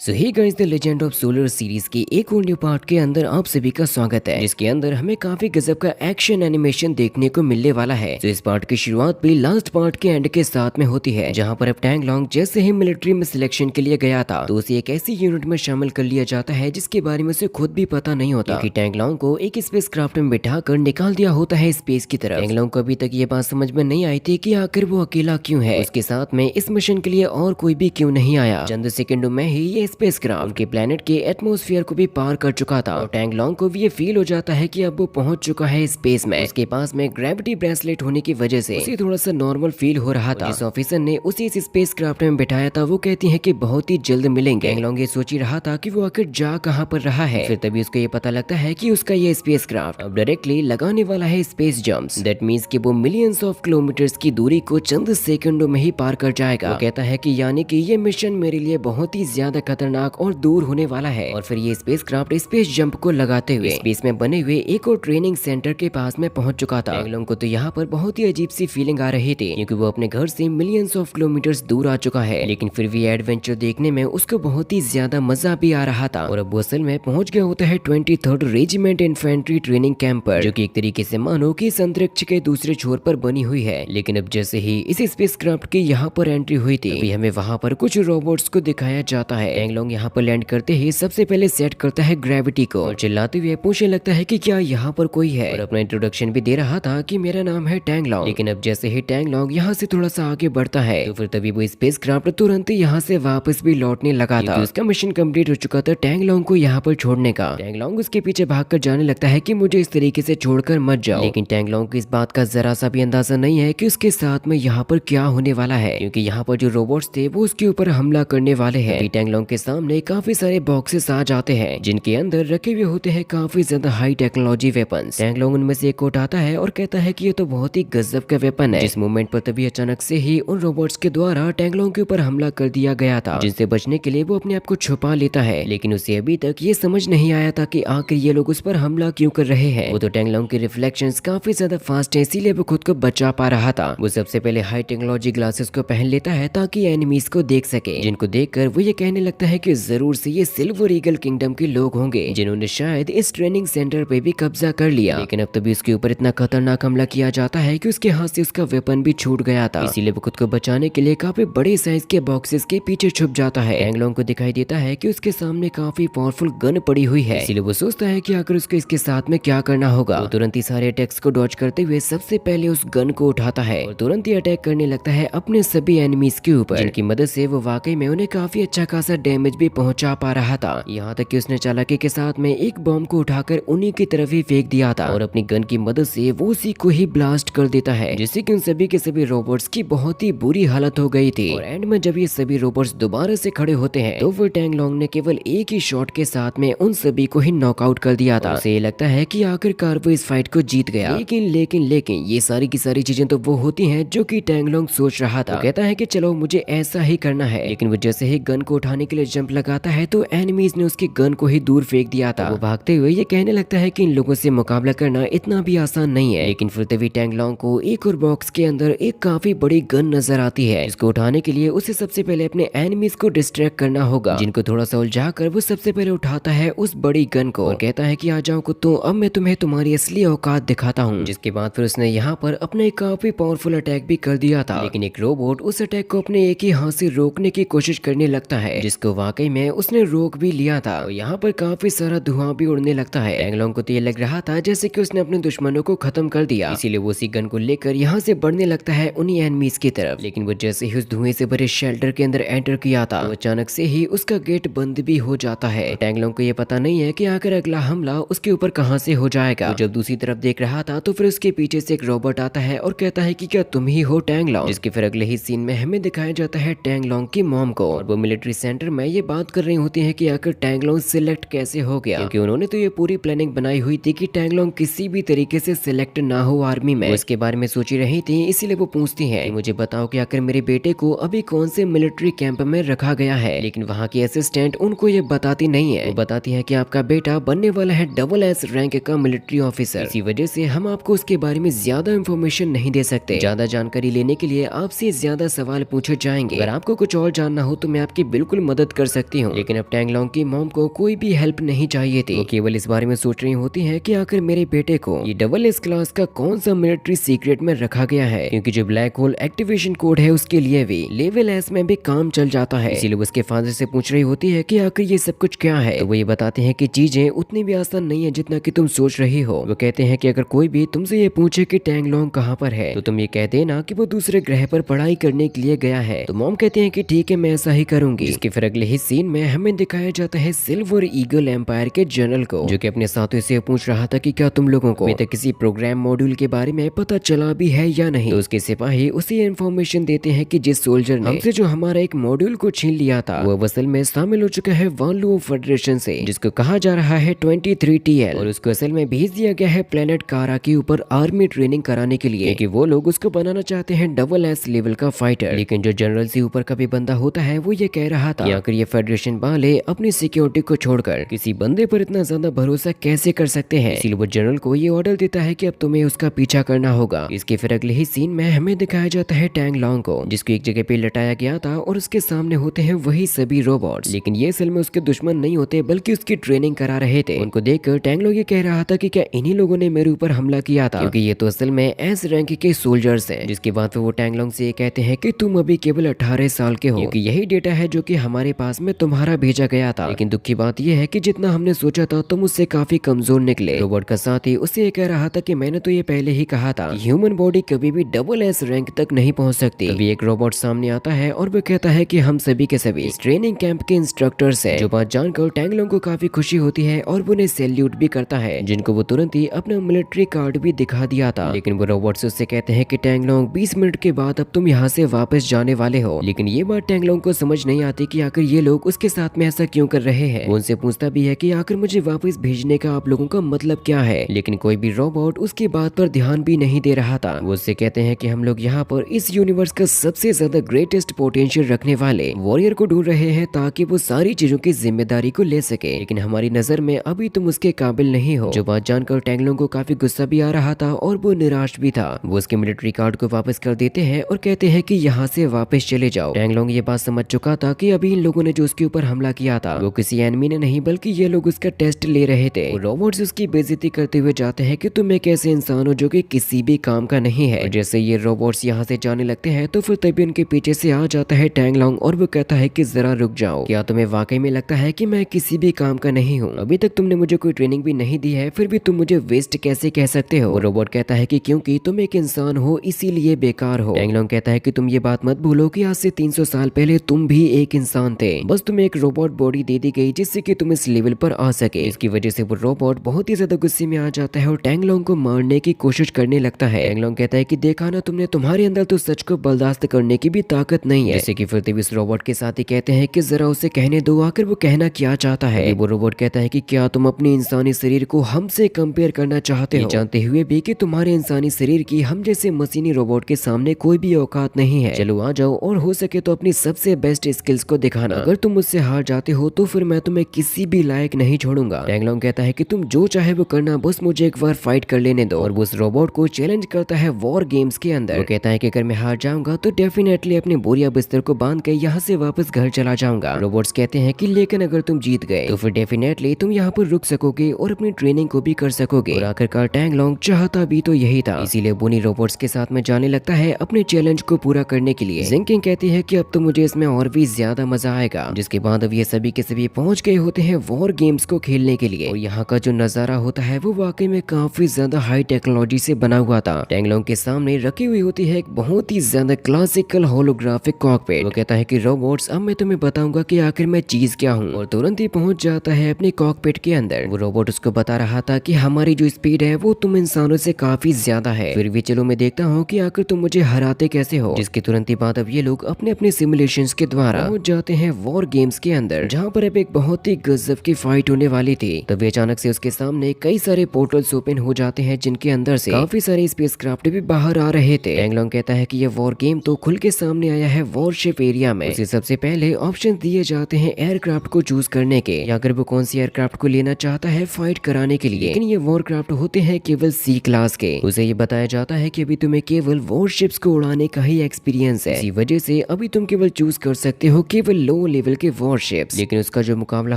So hey guys, the legend of solar series के एक और न्यू पार्ट के अंदर आप सभी का स्वागत है, जिसके अंदर हमें काफी गजब का एक्शन एनिमेशन देखने को मिलने वाला है। तो इस पार्ट की शुरुआत भी लास्ट पार्ट के एंड के साथ में होती है, जहां पर अब टैंग लॉन्ग जैसे ही मिलिट्री में सिलेक्शन के लिए गया था तो उसे एक ऐसी यूनिट में शामिल कर लिया जाता है जिसके बारे में उसे खुद भी पता नहीं होता, क्योंकि टैंग लॉन्ग को एक स्पेस क्राफ्ट में बिठा कर निकाल दिया होता है स्पेस की तरफ। टैंग लॉन्ग को अभी तक ये बात समझ में नहीं आई थी कि आखिर वो अकेला क्यों है, उसके साथ में इस मिशन के लिए और कोई भी क्यों नहीं आया। चंद सेकंडों में ही ये स्पेस क्राफ्ट के प्लेनेट के एटमॉस्फेयर को भी पार कर चुका था और टैंग लॉन्ग को भी ये फील हो जाता है कि अब वो पहुंच चुका है स्पेस में। उसके पास में ग्रेविटी ब्रेसलेट होने की वजह से उसे थोड़ा सा नॉर्मल फील हो रहा था। जिस ऑफिसर ने उसे इस स्पेस क्राफ्ट में बिठाया था वो कहती है कि बहुत ही जल्द मिलेंगे। टैंग लॉन्ग ये सोच ही रहा था कि वो आखिर जा कहां पर रहा है। फिर तभी उसको ये पता लगता है कि उसका ये स्पेस क्राफ्ट अब डायरेक्टली लगाने वाला है स्पेस जंप्स। दैट मींस कि वो मिलियंस ऑफ किलोमीटर्स की दूरी को चंद सेकंडों में ही पार कर जाएगा। वो कहता है कि यानी कि ये मिशन मेरे लिए बहुत ही ज्यादा खतरनाक और दूर होने वाला है। और फिर ये स्पेस क्राफ्ट स्पेस जंप को लगाते हुए स्पेस में बने हुए एक और ट्रेनिंग सेंटर के पास में पहुंच चुका था। टैंग लॉन्ग को तो यहाँ पर बहुत ही अजीब सी फीलिंग आ रही थी, क्योंकि वो अपने घर से मिलियंस ऑफ किलोमीटर्स दूर आ चुका है, लेकिन फिर भी एडवेंचर देखने में उसको बहुत ही ज्यादा मजा भी आ रहा था। और अब वो असल में पहुंच गया होता है 23rd regiment infantry training camp पर, जो कि एक तरीके से मानो कि इस अंतरिक्ष के दूसरे छोर पर बनी हुई है। लेकिन अब जैसे ही इस स्पेस क्राफ्ट की यहाँ पर एंट्री हुई थी तभी हमें वहाँ पर कुछ रोबोट्स को दिखाया जाता है। टैंग लॉन्ग यहाँ पर लैंड करते ही सबसे पहले सेट करता है ग्रेविटी को और चिल्लाते हुए पूछने लगता है कि क्या यहाँ पर कोई है, और अपना इंट्रोडक्शन भी दे रहा था कि मेरा नाम है टैंग लॉन्ग। लेकिन अब जैसे ही टैंग लॉन्ग यहाँ से थोड़ा सा आगे बढ़ता है तो फिर तभी वो स्पेस क्राफ्ट तुरंत ही यहाँ से वापस भी लौटने लगा था। उसका मिशन कंप्लीट हो चुका था टैंग लॉन्ग को यहाँ पर छोड़ने का। टैंग लॉन्ग उसके पीछे भागकर जाने लगता है कि मुझे इस तरीके से छोड़कर मत जाओ, लेकिन टैंग लॉन्ग को इस बात का जरा सा भी अंदाजा नहीं है कि उसके साथ में यहाँ पर क्या होने वाला है, क्योंकि यहाँ पर जो रोबोट्स थे वो उसके ऊपर हमला करने वाले हैं। टैंग लॉन्ग के सामने काफी सारे बॉक्सेस आ जाते हैं जिनके अंदर रखे हुए होते हैं काफी ज्यादा high technology weapons. Tang long उनमें से एक को उठाता है और कहता है कि ये तो बहुत ही गजब का वेपन है। जिस मोमेंट पर तभी अचानक से ही उन रोबोट्स के द्वारा टैंग लॉन्ग के ऊपर हमला कर दिया गया था, जिनसे बचने के लिए वो अपने आप को छुपा लेता है। लेकिन उसे अभी तक ये समझ नहीं आया था कि आखिर ये लोग उस पर हमला क्यों कर रहे हैं। वो तो टैंग लॉन्ग के रिफ्लेक्शंस काफी ज्यादा फास्ट है, इसीलिए वो खुद को बचा पा रहा था। वो सबसे पहले हाई टेक्नोलॉजी ग्लासेस को पहन लेता है ताकि एनिमीज को देख सके, जिनको देखकर वो ये कहने लगता है कि जरूर से ये सिल्वर ईगल किंगडम के लोग होंगे जिन्होंने शायद इस ट्रेनिंग सेंटर पे भी कब्जा कर लिया। लेकिन अब तभी उसके ऊपर इतना खतरनाक हमला किया जाता है कि उसके हाथ से उसका वेपन भी छूट गया था। इसीलिए वो खुद को बचाने के लिए काफी बड़े साइज के बॉक्सेस के पीछे छुप जाता है। टैंग लॉन्ग को दिखाई देता है कि उसके सामने काफी पावरफुल गन पड़ी हुई है, इसीलिए वो सोचता है कि आखिर उसको इसके साथ में क्या करना होगा। वो तुरंत ही सारे अटैक्स को डॉज करते हुए सबसे पहले उस गन को उठाता है और तुरंत ही अटैक करने लगता है अपने सभी एनिमीज के ऊपर, जिनकी मदद से वो वाकई में उन्हें काफी अच्छा खासा डैमेज भी पहुंचा पा रहा था। यहाँ तक कि उसने चालाकी के साथ में एक बॉम्ब को उठाकर उन्हीं की तरफ ही फेंक दिया था और अपनी गन की मदद से वो उसी को ही ब्लास्ट कर देता है, जिससे कि उन सभी के सभी रोबोट्स की बहुत ही बुरी हालत हो गई थी। और एंड में जब ये सभी रोबोट्स दोबारा से खड़े होते हैं तो फिर टैंग लॉन्ग ने केवल एक ही शॉट के साथ में उन सभी को ही नॉकआउट कर दिया था। उसे लगता है कि आखिरकार वो इस फाइट को जीत गया। लेकिन ये सारी की सारी चीजें तो वो होती हैं जो कि टैंग लॉन्ग सोच रहा था। वो कहता है कि चलो मुझे ऐसा ही करना है, लेकिन वो जैसे ही गन को उठाने के लिए जंप लगाता है तो एनिमीज ने उसकी गन को ही दूर फेंक दिया था। वो भागते हुए ये कहने लगता है कि इन लोगों से मुकाबला करना इतना भी आसान नहीं है। लेकिन फिर तभी टैंग लॉन्ग को एक और बॉक्स के अंदर एक काफी बड़ी गन नजर आती है, जिसको उठाने के लिए उसे सबसे पहले अपने एनिमीज को डिस्ट्रैक्ट करना होगा, जिनको थोड़ा सा उलझाकर वो सबसे पहले उठाता है उस बड़ी गन को और कहता है कि आ जाओ कुत्तों, अब मैं तुम्हें तुम्हारी असली औकात दिखाता हूँ। जिसके बाद फिर उसने यहाँ पर अपना एक काफी पावरफुल अटैक भी कर दिया था, लेकिन एक रोबोट उस अटैक को अपने एक ही हाथ से रोकने की कोशिश करने लगता है, जिसको वाकई में उसने रोक भी लिया था। और यहाँ पर काफी सारा धुआं भी उड़ने लगता है। टैंग लॉन्ग को तो ये लग रहा था जैसे कि उसने अपने दुश्मनों को खत्म कर दिया, इसीलिए वो उसी गन को लेकर यहाँ से बढ़ने लगता है उन्हीं एनिमीज की तरफ। लेकिन वो जैसे ही उस धुएं से भरे शेल्टर के अंदर एंटर किया था तो अचानक से ही उसका गेट बंद भी हो जाता है। टैंग लॉन्ग को ये पता नहीं है कि आखिर अगला हमला उसके ऊपर कहाँ से हो जाएगा। तो जब दूसरी तरफ देख रहा था तो फिर उसके पीछे से एक रोबोट आता है और कहता है कि क्या तुम ही हो टैंग लॉन्ग, जिसके फिर अगले ही सीन में हमें दिखाया जाता है टैंग लॉन्ग की मॉम को। और वो मिलिट्री सेंटर में ये बात कर रही होती है कि आखिर टैंग लॉन्ग सिलेक्ट कैसे हो गया, क्योंकि उन्होंने तो ये पूरी प्लानिंग बनाई हुई थी कि टैंग लॉन्ग किसी भी तरीके से सिलेक्ट ना हो आर्मी में। वो इसके बारे में सोची रही थी, इसीलिए वो पूछती है कि मुझे बताओ कि आखिर मेरे बेटे को अभी कौन से मिलिट्री कैंप में रखा गया है। लेकिन वहाँ की असिस्टेंट उनको ये बताती नहीं है। वो बताती है कि आपका बेटा बनने वाला है SS रैंक का मिलिट्री ऑफिसर, इसी वजह से हम आपको उसके बारे में ज्यादा इंफॉर्मेशन नहीं दे सकते। ज्यादा जानकारी लेने के लिए आपसे ज्यादा सवाल पूछे जाएंगे। अगर आपको कुछ और जानना हो तो मैं आपकी बिल्कुल मदद खुद कर सकती हूँ। लेकिन अब टैंगलोंग की मॉम को कोई भी हेल्प नहीं चाहिए थी। वो केवल इस बारे में सोच रही होती है कि आखिर मेरे बेटे को ये डबल एस क्लास का कौन सा मिलिट्री सीक्रेट में रखा गया है, क्योंकि जो ब्लैक होल एक्टिवेशन कोड है उसके लिए भी लेवल एस में भी काम चल जाता है। इसीलिए वो उसके फादर से पूछ रही होती है कि आखिर ये सब कुछ क्या है। तो वो ये बताते हैं कि चीजें उतनी भी आसान नहीं है जितना कि तुम सोच रही हो। वो कहते हैं कि अगर कोई भी तुमसे ये पूछे कि टैंगलोंग कहाँ पर है तो तुम ये कह देना कि वो दूसरे ग्रह पर पढ़ाई करने के लिए गया है। तो मॉम कहते हैं कि ठीक है, मैं ऐसा ही करूंगी। इसके फिर अगले ही सीन में हमें दिखाया जाता है सिल्वर ईगल एम्पायर के जनरल को, जो कि अपने साथियों से पूछ रहा था कि क्या तुम लोगों को अभी तक किसी प्रोग्राम मॉड्यूल के बारे में पता चला भी है या नहीं। तो उसके सिपाही उसे इन्फॉर्मेशन देते हैं कि जिस सोल्जर ने हमसे जो हमारा एक मॉड्यूल को छीन लिया था वो असल में शामिल हो चुका है वालुओ फेडरेशन से, जिसको कहा जा रहा है 23TL, और उसको असल में भेज दिया गया है प्लेनेट कारा के ऊपर आर्मी ट्रेनिंग कराने के लिए, कि वो लोग उसको बनाना चाहते हैं डबल एस लेवल का फाइटर। लेकिन जो जनरल से ऊपर का भी बंदा होता है वो ये कह रहा था कि आखिर ये फेडरेशन वाले अपनी सिक्योरिटी को छोड़कर किसी बंदे पर इतना ज्यादा भरोसा कैसे कर सकते हैं। इसीलिए वो जनरल को ये ऑर्डर देता है कि अब तुम्हें उसका पीछा करना होगा। इसके फिर अगले ही सीन में हमें दिखाया जाता है टैंगलोंग को, जिसको एक जगह पे लटाया गया था और उसके सामने होते हैं वही सभी रोबोट्स। लेकिन ये असल में उसके दुश्मन नहीं होते बल्कि उसकी ट्रेनिंग करा रहे थे। उनको देखकर टैंगलोंग ये कह रहा था कि क्या इन्हीं लोगों ने मेरे ऊपर हमला किया था, क्योंकि ये तो असल में एस रैंक के सोल्जर्स हैं। जिसके बाद वो टैंगलोंग से ये कहते हैं कि तुम अभी केवल 18 साल के हो, क्योंकि यही डेटा है जो कि हमारे पास में तुम्हारा भेजा गया था। लेकिन दुख की बात यह है कि जितना हमने सोचा था तुम उससे काफी कमजोर निकले। रोबोट का साथी उससे ये कह रहा था कि मैंने तो ये पहले ही कहा था ह्यूमन बॉडी कभी भी डबल एस रैंक तक नहीं पहुंच सकती। तभी एक रोबोट सामने आता है और वो कहता है कि हम सभी के सभी इस ट्रेनिंग कैंप के इंस्ट्रक्टर्स हैं। जो बात जानकर टैंगलोंग को काफी खुशी होती है और वो उन्हें सैल्यूट भी करता है, जिनको वो तुरंत ही अपना मिलिट्री कार्ड भी दिखा दिया था। लेकिन वो रोबोट से उससे कहते हैं कि टैंगलोंग 20 मिनट के बाद अब तुम यहाँ से वापस जाने वाले हो। लेकिन ये बात टैंगलोंग को समझ नहीं आती कि आखिर ये लोग उसके साथ में ऐसा क्यों कर रहे हैं। वो उनसे पूछता भी है कि आखिर मुझे वापस भेजने का आप लोगों का मतलब क्या है। लेकिन कोई भी रोबोट उसकी बात पर ध्यान भी नहीं दे रहा था। वो उससे कहते हैं कि हम लोग यहाँ पर इस यूनिवर्स का सबसे ज्यादा ग्रेटेस्ट पोटेंशियल रखने वाले वॉरियर को ढूंढ रहे हैं ताकि वो सारी चीजों की जिम्मेदारी को ले सके, लेकिन हमारी नजर में अभी तुम उसके काबिल नहीं हो। जो बात जानकर टैंगलोंग को काफी गुस्सा भी आ रहा था और वो निराश भी था। वो उसके मिलिट्री कार्ड को वापस कर देते हैं और कहते हैं कि यहाँ से वापस चले जाओ। टैंगलोंग ये बात समझ चुका था कि अभी इन लोगों ने जो उसके ऊपर हमला किया था वो किसी एनिमी ने नहीं बल्कि ये लोग उसका टेस्ट ले रहे थे। रोबोट्स उसकी बेइज्जती करते हुए जाते हैं कि तुम एक ऐसे इंसान हो जो कि किसी भी काम का नहीं है। जैसे ये रोबोट्स यहाँ से जाने लगते हैं तो फिर तभी उनके पीछे से आ जाता है टैंगलोंग और वो कहता है कि जरा रुक जाओ, क्या तुम्हें वाकई में लगता है कि मैं किसी भी काम का नहीं हूँ? अभी तक तुमने मुझे कोई ट्रेनिंग भी नहीं दी है, फिर भी तुम मुझे वेस्ट कैसे कह सकते हो? रोबोट कहता है कि क्योंकि तुम एक इंसान हो इसीलिए बेकार हो। टैंगलोंग कहता है कि तुम ये बात मत भूलो कि आज से 300 साल पहले तुम भी एक इंसान थे, बस तुम्हें एक रोबोट बॉडी दे दी गई जिससे कि तुम इस लेवल पर आ सके। इसकी वजह से वो रोबोट बहुत ही ज्यादा गुस्से में आ जाता है और टैंगलोंग को मारने की कोशिश करने लगता है। टैंगलोंग कहता है कि देखा ना तुमने, तुम्हारे अंदर तो सच को बर्दाश्त करने की भी ताकत नहीं है। जैसे कि फिर तभी इस रोबोट के साथ ही कहते हैं कि जरा उसे कहने दो आखिर वो कहना क्या चाहता है। वो रोबोट कहता है कि क्या तुम अपने इंसानी शरीर को हमसे कंपेयर करना चाहते हो, जानते हुए भी कि तुम्हारे इंसानी शरीर की हम जैसे मशीनी रोबोट के सामने कोई भी औकात नहीं है। चलो आ जाओ और हो सके तो अपनी सबसे बेस्ट स्किल्स को दिखाना। अगर तुम मुझसे हार जाते हो तो फिर मैं तुम्हें किसी भी लायक नहीं छोड़ूंगा। टैंगलोंग कहता है कि तुम जो चाहे वो करना, बस मुझे एक बार फाइट कर लेने दो। और वो उस रोबोट को चैलेंज करता है वॉर गेम्स के अंदर। वो कहता है कि अगर मैं हार जाऊंगा तो डेफिनेटली अपने बोरिया बिस्तर को बांध के यहाँ से वापस घर चला जाऊंगा। रोबोट्स कहते हैं कि लेकिन अगर तुम जीत गए तो फिर डेफिनेटली तुम यहाँ पर रुक सकोगे और अपनी ट्रेनिंग को भी कर सकोगे। और आखिरकार टैंगलोंग चाहता भी तो यही था, इसीलिए बोनी रोबोट्स के साथ में जाने लगता है अपने चैलेंज को पूरा करने के लिए। जिंकिंग कहती है कि अब तो मुझे इसमें और भी ज्यादा मजा आएगा। जिसके बाद अब ये सभी के सभी पहुंच गए होते हैं वॉर गेम्स को खेलने के लिए। और यहाँ का जो नजारा होता है वो वाकई में काफी ज्यादा हाई टेक्नोलॉजी से बना हुआ था। टैंगलोंग के सामने रखी हुई होती है एक बहुत ही ज्यादा क्लासिकल होलोग्राफिक कॉकपिट। वो कहता है कि रोबोट्स अब मैं तुम्हें बताऊंगा कि आखिर मैं चीज क्या हूँ, और तुरंत ही पहुंच जाता है अपने कॉकपिट के अंदर। वो रोबोट उसको बता रहा था कि हमारी जो स्पीड है वो तुम इंसानों से काफी ज्यादा है, फिर भी चलो मैं देखता हूँ कि आखिर तुम मुझे हराते कैसे हो। जिसके तुरंत ही बाद अब ये लोग अपने अपने सिमुलेशंस के द्वारा पहुंच जाते हैं वॉर गेम्स के अंदर, जहाँ पर अब एक बहुत ही गजब की फाइट होने वाली थी। तभी अचानक से उसके सामने कई सारे पोर्टल्स ओपन हो जाते हैं जिनके अंदर से काफी सारे स्पेसक्राफ्ट भी बाहर आ रहे थे। टैंगलोंग कहता है कि ये वॉर गेम तो खुल के सामने आया है वॉरशिप एरिया में। उसे सबसे पहले ऑप्शन दिए जाते हैं एयरक्राफ्ट को चूज करने के, या अगर वो कौन सी एयरक्राफ्ट को लेना चाहता है फाइट कराने के लिए। लेकिन ये वॉरक्राफ्ट होते हैं केवल सी क्लास के। उसे ये बताया जाता है कि अभी तुम्हें केवल वॉरशिप्स को उड़ाने का ही एक्सपीरियंस है, इसी वजह से अभी तुम केवल चूज कर सकते हो केवल लो लेवल के वॉरशिप्स, लेकिन उसका जो मुकाबला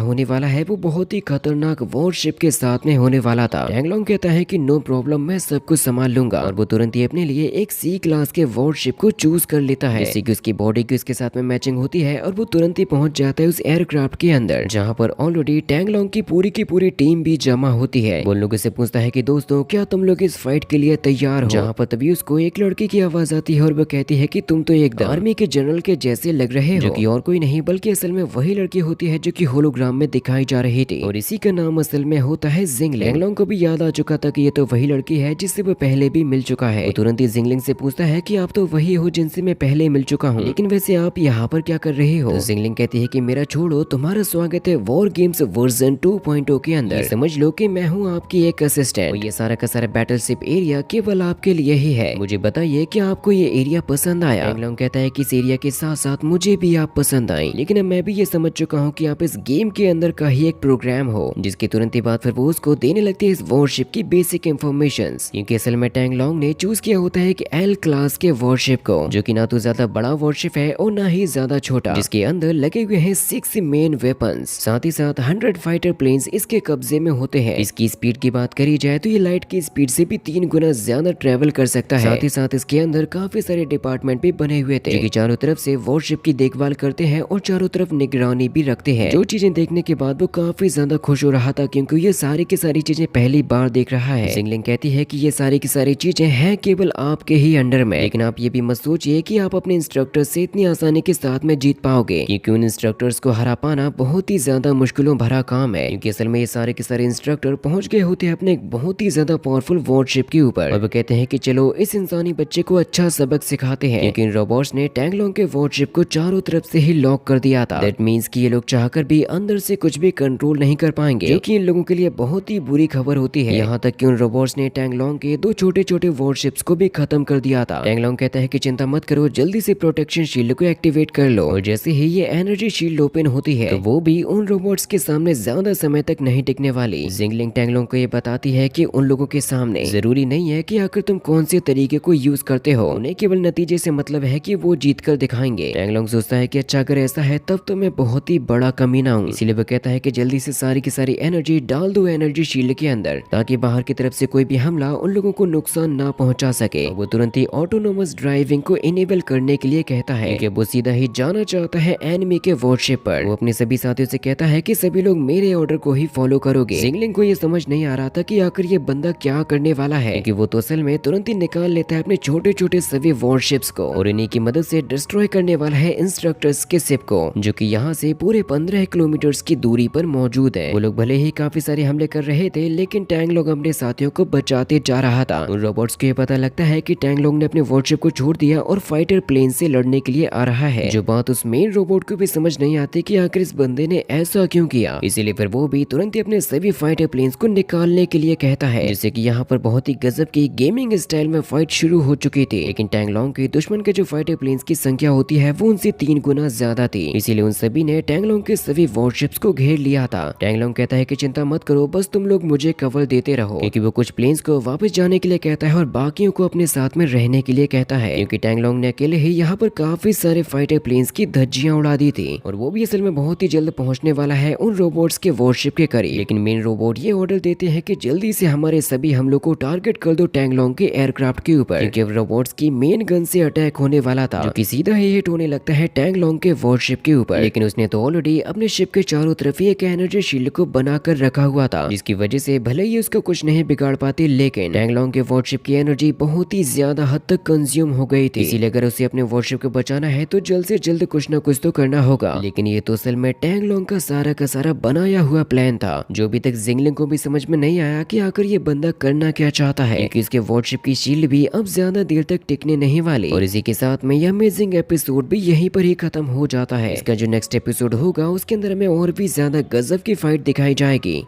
होने वाला है वो बहुत ही खतरनाक वॉरशिप के साथ में होने वाला था। टैंगलोंग कहता है कि नो प्रॉब्लम, मैं सब कुछ संभाल लूंगा, और वो तुरंत ही अपने लिए एक सी क्लास के वॉरशिप को चूज कर लेता है, जिससे कि उसकी बॉडी की उसके साथ में मैचिंग होती है, और वो तुरंत ही पहुंच जाता है उस एयरक्राफ्ट के अंदर, जहां पर ऑलरेडी टैंगलोंग की पूरी टीम भी जमा होती है। वो लोगों से पूछता है कि दोस्तों क्या तुम लोग इस फाइट के लिए तैयार हो, जहां पर तभी उसको एक लड़की की आवाज आती है और वो कहती है कि तुम तो एक आर्मी के जनरल के जैसे लग रहे हो, जो कि और कोई नहीं बल्कि असल में वही लड़की होती है जो कि होलोग्राम में दिखाई जा रही थी, और इसी का नाम असल में होता है जिंगलिंग। टैंगलोंग को भी याद आ चुका था कि ये तो वही लड़की है जिससे वो पहले भी मिल चुका है। वो तुरंत ही जिंगलिंग से पूछता है कि आप तो वही हो जिनसे मैं पहले मिल चुका हूँ, लेकिन वैसे आप यहाँ पर क्या कर रहे हो? तो जिंगलिंग कहती है कि मेरा छोड़ो, तुम्हारा स्वागत है वॉर गेम्स वर्जन 2.0 के अंदर। समझ लो कि मैं हूँ आपकी एक असिस्टेंट, और ये सारा का सारा बैटलशिप एरिया केवल आपके लिए ही है। मुझे बताइए कि आपको ये एरिया पसंद आया? टैंगलोंग कहता है कि इस एरिया के साथ साथ मुझे भी आप पसंद आई, लेकिन अब मैं भी ये समझ चुका हूँ कि आप इस गेम के अंदर का ही एक प्रोग्राम हो। जिसके तुरंत ही बाद फिर वो उसको देने लगती है इस वॉरशिप की बेसिक इंफॉर्मेशन, क्योंकि असल में टैंगलोंग ने चूज किया होता है कि एल क्लास के वॉरशिप को, जो कि ना तो ज्यादा बड़ा वॉरशिप है और ना ही ज्यादा छोटा, जिसके अंदर लगे हुए हैं 6 मेन वेपन्स, साथ ही साथ 100 फाइटर प्लेन्स इसके कब्जे में होते हैं। इसकी स्पीड की बात करी जाए तो ये लाइट की स्पीड से भी 3 गुना ज्यादा ट्रेवल कर सकता है। साथ ही साथ इसके अंदर काफी सारे डिपार्टमेंट भी बने हुए थे, जो कि चारों तरफ से वॉरशिप की देखभाल करते हैं और चारों तरफ निगरानी भी रखते हैं। जो चीजें देखने के बाद वो काफी ज्यादा खुश हो रहा था, क्योंकि ये सारी की सारी चीजें पहली बार देख रहा है। जिंगलिंग कहती है कि ये सारी की सारी चीजें हैं केवल आपके ही अंडर में, लेकिन आप ये भी मत सोचिए कि आप अपने इंस्ट्रक्टर से इतनी आसानी के साथ में जीत पाओगे, क्योंकि उन इंस्ट्रक्टर्स को हरा पाना बहुत ही ज्यादा मुश्किलों भरा काम है। क्योंकि असल में ये सारे के सारे इंस्ट्रक्टर पहुंच गए होते हैं अपने एक बहुत ही ज्यादा पावरफुल वॉरशिप के ऊपर, और वो कहते हैं कि चलो इस इंसानी बच्चे को अच्छा सबक सिखाते हैं, क्योंकि इन रोबोट्स ने टैंगलोंग के वॉरशिप को चारों तरफ से ही लॉक कर दिया था। दैट मींस कि ये लोग चाहकर भी अंदर से कुछ भी कंट्रोल नहीं कर पाएंगे, जो कि इन लोगों के लिए बहुत ही बुरी खबर होती है। यहाँ तक कि उन रोबोट्स ने टैंगलोंग के 2 छोटे छोटे वॉरशिप्स को भी खत्म कर दिया था। टैंगलोंग कहता है कि चिंता मत करो, जल्दी से प्रोटेक्शन शील्ड को एक्टिवेट कर लो, और जैसे ही ये एनर्जी शील्ड ओपन होती है तो वो भी उन रोबोट्स के सामने ज्यादा समय तक नहीं टिकने वाली। जिंगलिंग टैंगलोंग को ये बताती है कि उन लोगों के सामने जरूरी नहीं है कि आखिर तुम कौन से तरीके को यूज करते हो, उन्हें केवल नतीजे से मतलब है कि वो जीत कर दिखाएंगे। टैंगलोंग सोचता है कि अच्छा अगर ऐसा है तब तो मैं बहुत ही बड़ा कमीना हूँ, इसीलिए वो कहता है कि जल्दी से सारी की सारी एनर्जी डाल दो एनर्जी शील्ड के अंदर, ताकि बाहर की तरफ से कोई भी हमला उन लोगों को नुकसान ना पहुंचा सके। वो तुरंत ही ऑटोनोमस ड्राइविंग को इनेबल करने के लिए कहता है कि वो सीधा ही जाना चाहता है एनिमी के वॉरशिप पर। वो अपने सभी साथियों से कहता है कि सभी लोग मेरे ऑर्डर को ही फॉलो करोगे। जिंगलिंग को ये समझ नहीं आ रहा था कि आखिर ये बंदा क्या करने वाला है, कि वो तो असल में तुरंत ही निकाल लेता है अपने छोटे छोटे सभी वॉरशिप्स को, और इन्हीं की मदद से डिस्ट्रॉय करने वाला है इंस्ट्रक्टर्स के शिप को, जो कि यहाँ से पूरे 15 किलोमीटर की दूरी पर मौजूद है। वो लोग भले ही काफी सारे हमले कर रहे थे, लेकिन टैंगलोंग अपने साथियों को बचाते जा रहा था। उन रोबोट्स को ये पता लगता है कि टैंगलोंग ने अपने वॉरशिप को छोड़ दिया और फाइटर प्लेन से लड़ने के लिए आ रहा है, जो बात उस मेन रोबोट को भी समझ नहीं आती कि आखिर इस बंदे ने ऐसा क्यों किया। इसीलिए फिर वो भी तुरंत ही अपने सभी फाइटर प्लेन्स को निकालने के लिए कहता है, जिससे कि यहाँ पर बहुत ही गजब की गेमिंग स्टाइल में फाइट शुरू हो चुकी थी। लेकिन टैंगलोंग के दुश्मन के जो फाइटर प्लेन्स की संख्या होती है वो उनसे 3 गुना ज्यादा थी, इसीलिए उन सभी ने टैंगलोंग के सभी वॉरशिप्स को घेर लिया था। टैंगलोंग कहता है कि चिंता मत करो, बस तुम लोग मुझे कवर देते रहो, क्योंकि वो कुछ प्लेन्स को वापस जाने के लिए कहता है और बाकियों को अपने साथ में रहने के लिए कहता है, क्योंकि टैंगलोंग ने अकेले ही यहाँ पर काफी सारे फाइटर प्लेन्स की धज्जियां उड़ा दी थी, और वो भी असल में बहुत ही जल्द पहुंचने वाला है उन रोबोट्स के वॉरशिप के करीब। लेकिन मेन रोबोट ये ऑर्डर देते हैं कि जल्दी से हमारे सभी हमलों को टारगेट कर दो टैंगलोंग के एयरक्राफ्ट के ऊपर, क्योंकि अब रोबोट्स की मेन गन से अटैक होने वाला था, जो कि सीधा ही हिट होने लगता है टैंगलोंग के वॉरशिप के ऊपर। लेकिन उसने तो ऑलरेडी अपने शिप के चारों तरफ ही एक एनर्जी शील्ड को बनाकर रखा हुआ था, जिसकी वजह से भले ही उसको कुछ नहीं बिगाड़ पाती, लेकिन टैंगलोंग के वॉरशिप की एनर्जी बहुत ही ज्यादा हद तक कंज्यूम हो गई थी। इसीलिए अगर उसे अपने वॉरशिप को बचाना है तो जल्द से जल्द कुछ ना कुछ तो करना होगा। लेकिन ये तो असल में टैंगलोंग का सारा बनाया हुआ प्लान था, जो अभी तक जिंगलिंग को भी समझ में नहीं आया कि आखिर ये बंदा करना क्या चाहता है, क्योंकि इसके वॉरशिप की शील्ड भी अब ज्यादा देर तक टिकने नहीं वाली। और इसी के साथ में यह अमेजिंग एपिसोड भी यहीं पर ही खत्म हो जाता है। इसका जो नेक्स्ट एपिसोड होगा उसके अंदर हमें और भी ज्यादा गजब की फाइट दिखाई जाएगी।